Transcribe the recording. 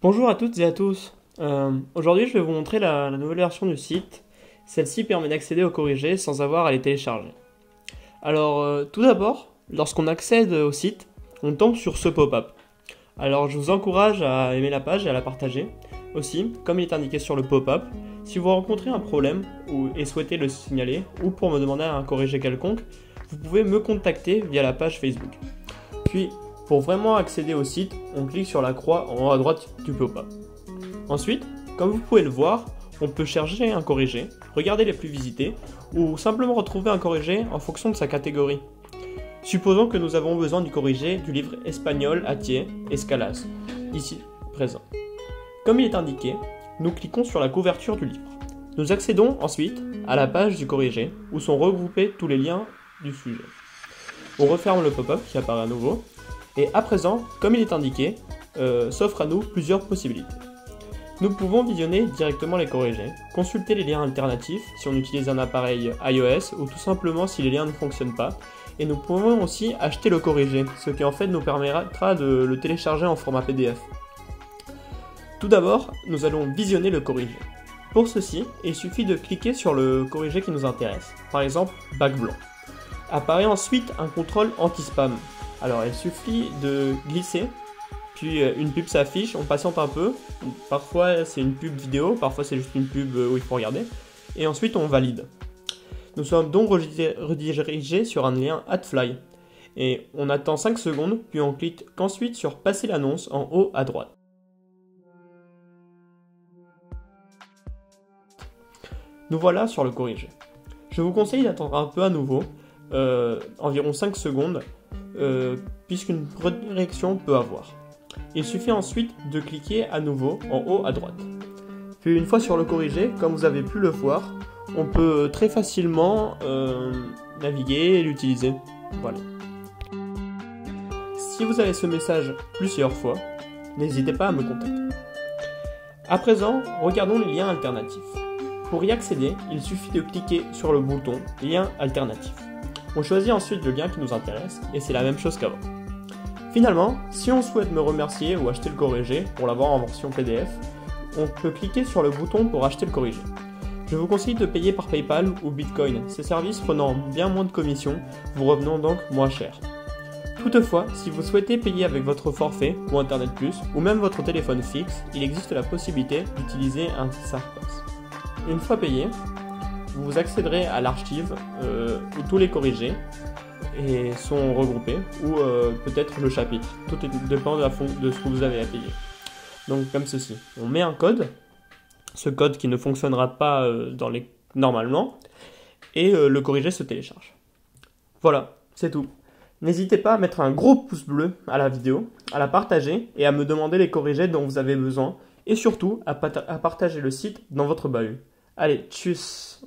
Bonjour à toutes et à tous. Aujourd'hui, je vais vous montrer la nouvelle version du site. Celle-ci permet d'accéder au corrigé sans avoir à les télécharger. Alors, tout d'abord, lorsqu'on accède au site, on tombe sur ce pop-up. Alors, je vous encourage à aimer la page et à la partager. Aussi, comme il est indiqué sur le pop-up, si vous rencontrez un problème et souhaitez le signaler, ou pour me demander un corrigé quelconque, vous pouvez me contacter via la page Facebook. Puis, pour vraiment accéder au site, on clique sur la croix en haut à droite du pop-up. Ensuite, comme vous pouvez le voir, on peut chercher un corrigé, regarder les plus visités, ou simplement retrouver un corrigé en fonction de sa catégorie. Supposons que nous avons besoin du corrigé du livre espagnol Atié, Escalas, ici présent. Comme il est indiqué, nous cliquons sur la couverture du livre. Nous accédons ensuite à la page du corrigé, où sont regroupés tous les liens du sujet. On referme le pop-up qui apparaît à nouveau, et à présent, comme il est indiqué, s'offrent à nous plusieurs possibilités. Nous pouvons visionner directement les corrigés, consulter les liens alternatifs si on utilise un appareil iOS ou tout simplement si les liens ne fonctionnent pas, et nous pouvons aussi acheter le corrigé, ce qui en fait nous permettra de le télécharger en format PDF. Tout d'abord, nous allons visionner le corrigé. Pour ceci, il suffit de cliquer sur le corrigé qui nous intéresse, par exemple bac blanc. Apparaît ensuite un contrôle anti-spam. Alors il suffit de glisser, puis une pub s'affiche, on patiente un peu, parfois c'est une pub vidéo, parfois c'est juste une pub où il faut regarder, et ensuite on valide. Nous sommes donc redirigés sur un lien AdFly, et on attend 5 secondes, puis on clique ensuite sur passer l'annonce en haut à droite. Nous voilà sur le corrigé. Je vous conseille d'attendre un peu à nouveau, environ 5 secondes, puisqu'une redirection peut avoir. Il suffit ensuite de cliquer à nouveau en haut à droite. Puis une fois sur le corrigé, comme vous avez pu le voir, on peut très facilement naviguer et l'utiliser. Voilà. Si vous avez ce message plusieurs fois, n'hésitez pas à me contacter. À présent, regardons les liens alternatifs. Pour y accéder, il suffit de cliquer sur le bouton « Lien alternatif ». On choisit ensuite le lien qui nous intéresse, et c'est la même chose qu'avant. Finalement, si on souhaite me remercier ou acheter le corrigé pour l'avoir en version PDF, on peut cliquer sur le bouton pour acheter le corrigé. Je vous conseille de payer par PayPal ou Bitcoin, ces services prenant bien moins de commissions, vous revenant donc moins cher. Toutefois, si vous souhaitez payer avec votre forfait ou Internet+, ou même votre téléphone fixe, il existe la possibilité d'utiliser un SafePass. Une fois payé, vous accéderez à l'archive où tous les corrigés et sont regroupés, ou peut-être le chapitre. Tout dépend de ce que vous avez à payer. Donc comme ceci, on met un code, ce code qui ne fonctionnera pas normalement, et le corrigé se télécharge. Voilà, c'est tout. N'hésitez pas à mettre un gros pouce bleu à la vidéo, à la partager et à me demander les corrigés dont vous avez besoin, et surtout à partager le site dans votre bahut. Allez, tchuss!